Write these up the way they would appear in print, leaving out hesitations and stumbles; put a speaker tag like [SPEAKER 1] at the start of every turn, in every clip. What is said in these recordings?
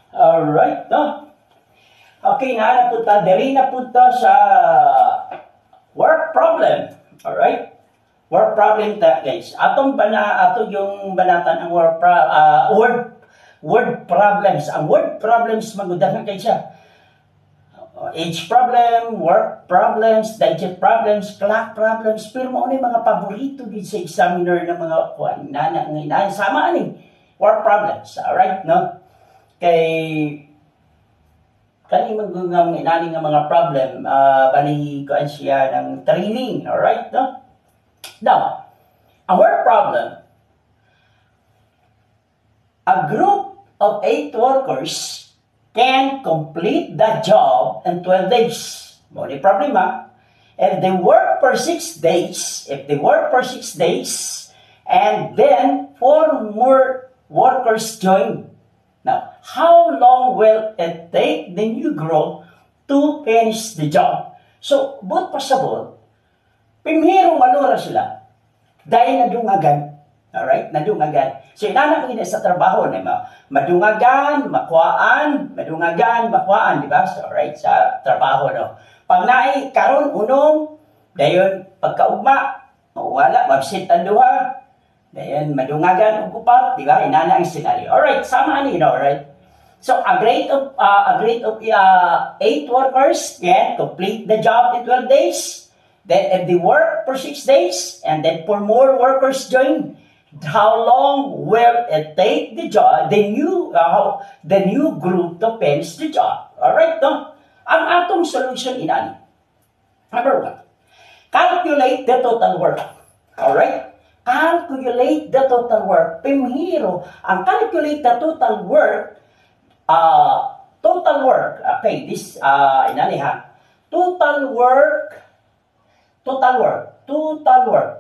[SPEAKER 1] Alright, no? Okay, na po ta, diri na po ta sa work problem. Alright? Work problem ta, guys. Ato yung banatan ang word problems. Ang word problems magudahan kay siya. Age problem, work problems, digit problems, clock problems, pero mo ni mga paborito din sa examiner ng mga kuan na sama ani work problems. Alright, no? Kay kani magungam inani nga mga problem bali kuan siya ng training. Alright, no? Now, a word problem, a group of 8 workers can complete the job in 12 days. Mo ni problema. If they work for 6 days, and then 4 more workers join. Now, how long will it take the new group to finish the job? So, both possible, primero malura sila dahil nadungagan. Alright? Nadungagan. So, inana ko sa trabaho na madungagan, makuhaan, di ba? So, alright, sa trabaho, no? Pag naay, karon unong, dayon, pagkaugma, wala, mabsit ang duha, dayon, madungagan, upat, di ba? Inana ang scenario. Alright, sama ani, no? Alright? So, a grade of 8 workers can complete the job in 12 days. Then, if they work for 6 days, and then 4 more workers join, how long will it take the new group to finish the job? Alright, no? Ang atong solution inani. Number 1, calculate the total work. Alright? Calculate the total work. Primero, ang calculate the total work, okay, this, inani ha, total work,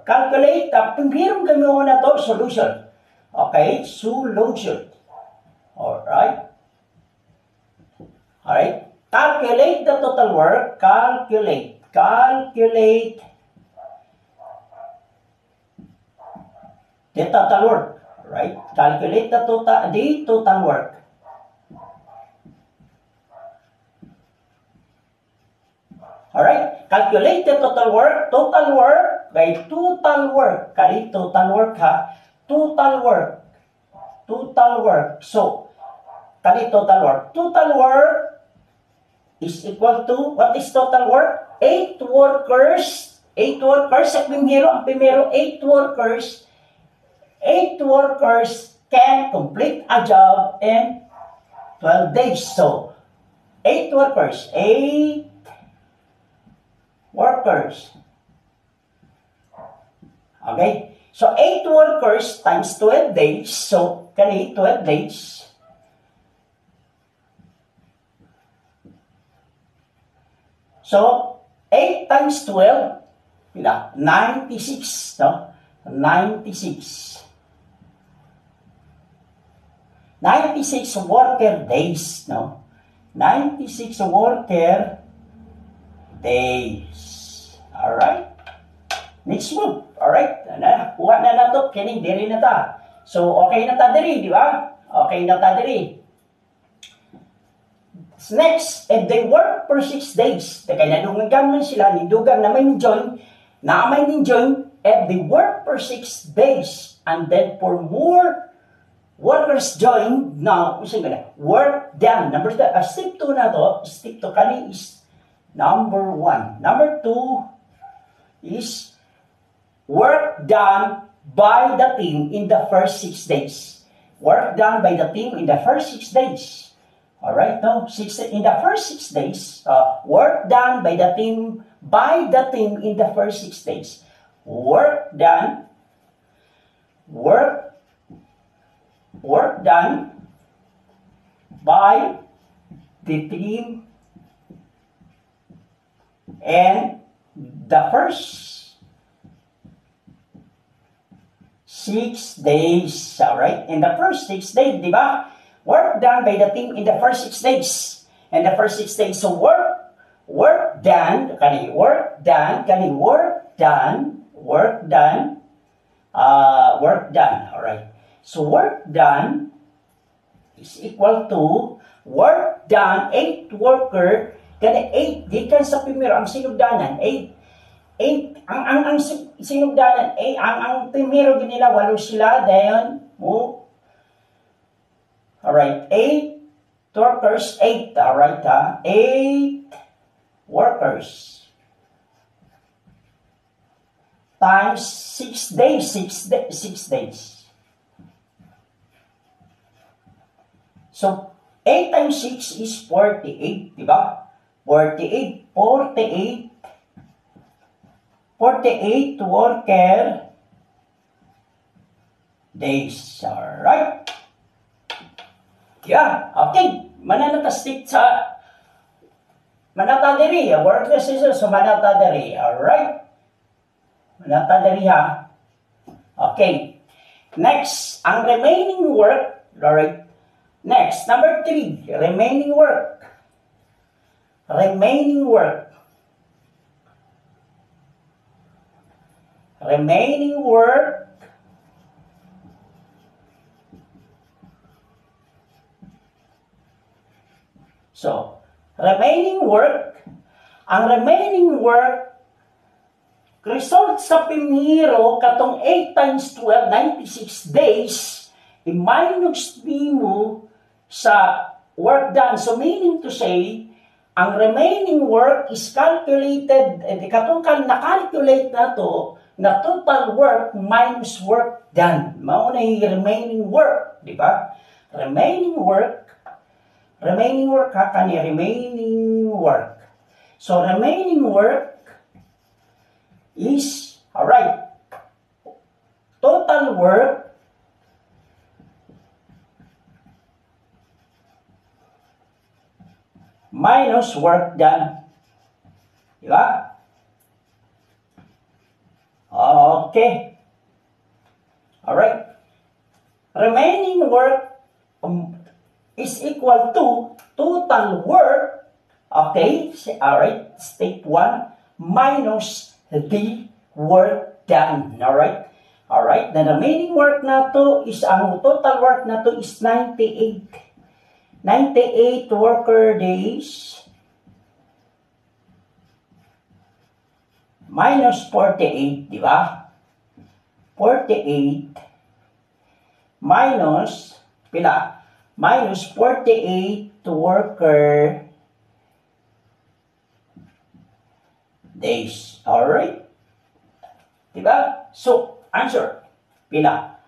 [SPEAKER 1] calculate, primero gamitin na to, solution. Okay, solution. Alright. Calculate the total work, calculate the total work. Right? Calculate the total work. Alright? Calculate the total work. Total work by total work. Kali total work ha. Total work. So, kali total work. Total work is equal to, what is total work? 8 workers. 8 workers. Sa primero, 8 workers. 8 workers can complete a job in 12 days. So, 8 workers. Okay? So, 8 workers times 12 days. So, kani 12 days. So, 8 times 12, 96, no? 96 worker days, no? 96 worker days. Alright? Next move. Alright? Kuha na nato. Kini, diri na ta. So, okay na ta diri, di ba? Okay na ta diri. Next, if they work for 6 days, kaya nadungan man sila, nindugan na may ni-join, if they work for 6 days, and then for more workers join, now, work done. Number 2, step 2 na to, step 2 kani is number 1. Number 2 is work done by the team in the first 6 days. Work done by the team in the first 6 days. Alright, no? In the first 6 days, work done by the team in the first 6 days. Work done by the team and the first 6 days. Alright, in the first 6 days, di ba? Work done by the team in the first 6 days. In the first 6 days. So work done. Alright. So work done is equal to work done, 8 worker, kaya 8, gikan sa primero, ang sinugdanan, 8. 8, ang sinugdanan, ang primero ginila, 8 sila, dayon, alright, 8 workers, 8, alright ha, 8 workers. Times 6 days, 6 days. So, 8 times 6 is 48, di ba? 48 worker days. Alright? Yeah, okay. Mananatastik sa manatadiri. Workless is so manatadiri. Alright? Manatadiri ha. Okay. Next, ang remaining work. Alright? Next, number 3, remaining work. Remaining work. Remaining work. So, remaining work. Ang remaining work, result sa primero, katong 8 times 12, 96 days, i-minus mo sa work done. So, meaning to say, ang remaining work is calculated, katong na-calculate na to, na total work minus work done. Mauna yung remaining work, di ba? Remaining work ha, remaining work. So, remaining work is, alright, total work minus work done. Diba? Okay. Alright. Remaining work is equal to total work, okay, alright, step 1, minus the work done, alright? Alright, the remaining work na to is, ang total work na to is 98. 98 worker days minus 48, di ba? 48 minus, pila? Minus 48 worker days. Alright? Diba? So, answer. Pila?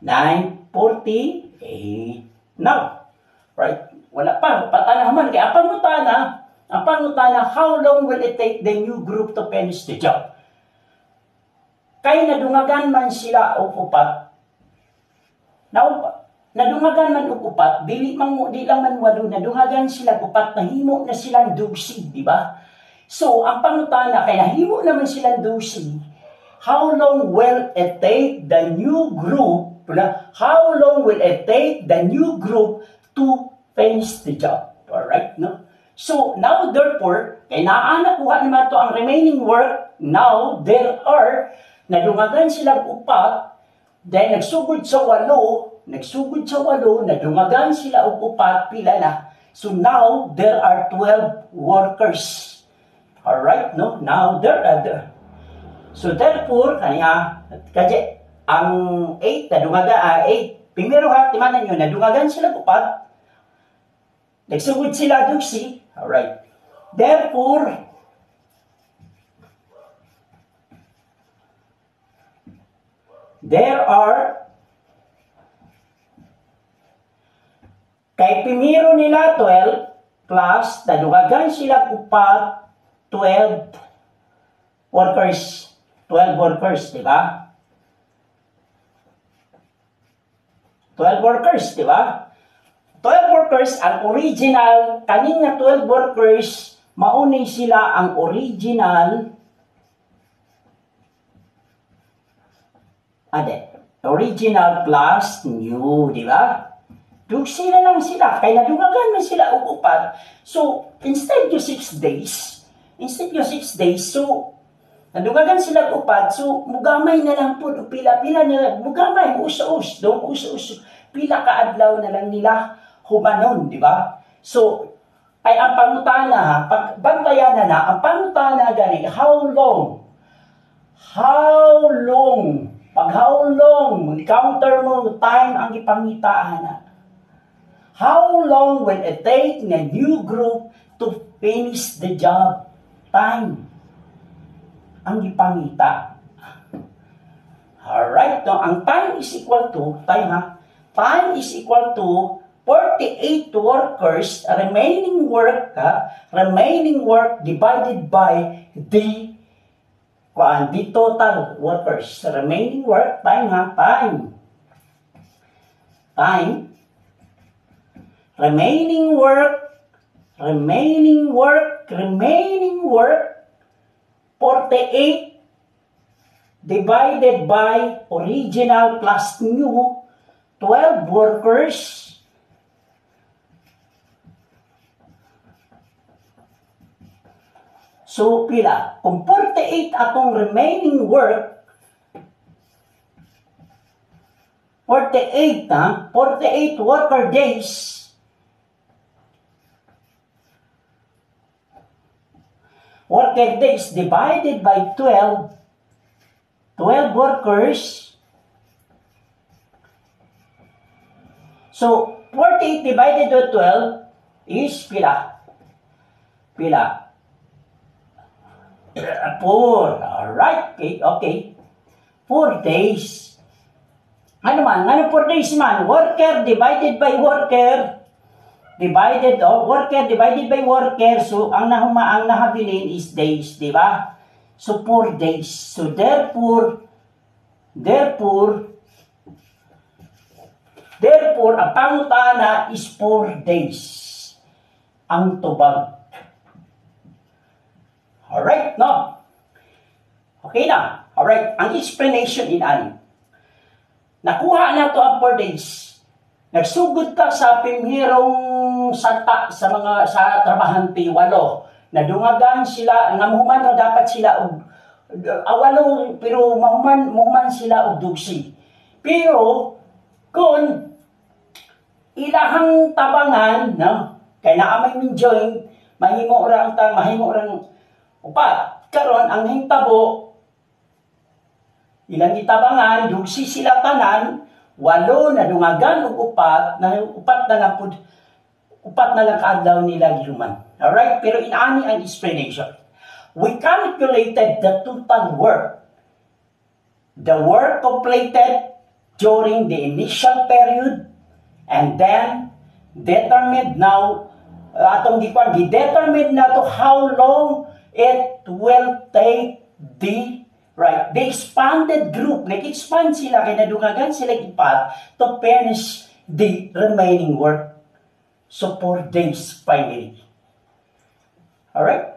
[SPEAKER 1] 948. Now, right? Wala pa. Patanahaman. Kaya ang pangutana, how long will it take the new group to finish the job? Kaya nadungagan man sila o upat. Nadungagan man o upat, di lang man walo, nadungagan sila upat, nahimo na silang dusi, di ba? So, ang pangutana, kaya nahimo naman silang dusi, how long will it take the new group, how long will it take the new group to finish the job? Alright, no? So, now, therefore, kaya nakuha naman to ang remaining work, now, there are, nadungagan silang upat, then nagsugod sa walo, nadungagan sila og upat, pila na. So now, there are 12 workers. Alright, no? Now, there are there. So therefore, kasi ang 8, nadungagan, 8, primero ha, timanan nyo, nadungagan sila upat, nagsugod sila dusi. Alright. Therefore, there are, kay primero nila 12 plus nadungagan sila upat 12 workers. 12 workers, di ba? 12 workers, di ba? 12 workers, ang original, kaning nga 12 workers, maunay sila ang original, original plus new, di ba? Sila lang sila, kaya nadungagan man sila og upat. So, instead yung 6 days, so, nadungagan sila og upat, so, mugamay na lang po, pila-pila na lang, mugamay, usa-us, pila ka adlaw na lang nila humanon, di ba? So, ay ang pangutana ha, pag bantayan na, ang pangutana gani, how long, pag how long, counter mo, time ang ipangitaan na. How long will it take ng new group to finish the job? Time ang ipangita. Alright, no? Ang time is equal to, time is equal to 48 workers, remaining work divided by the total workers. Remaining work, time. Remaining work, 48 divided by original plus new, 12 workers. So, pila? Kung 48 atong remaining work, 48 worker days, divided by 12 workers. So, 48 divided by 12 is pila? 4. Alright, okay. 4 days. Ano 4 days man? Worker divided by worker. Worker divided by worker. So, ang nahabilin is days, di ba? So, 4 days. So, therefore, ang pangutana is 4 days. Ang tubag. Alright, no? Okay na. Alright, ang explanation in ani. Nakuha na to ang 4 days. Nagsugod ta sa pimhirong santa sa trabahante 8. Nadungagan sila, nga muhuman na dapat sila og 8 pero muhuman sila og 12. Pero kung ilahang tabangan, no? Kay naamay min join, mahimo orang upat. Karon ang hintabo, ilang itabangan, 12 sila tanan, 8 na dungagan ug upat na lang kaadlaw nila gihuman. Alright, pero inaani ang explanation. We calculated the total work. The work completed during the initial period and then determined now determined na to how long it will take the expanded group. Nag-expand sila, kaya nadungagan sila ipat to finish the remaining work. So, 4 days finally. Alright?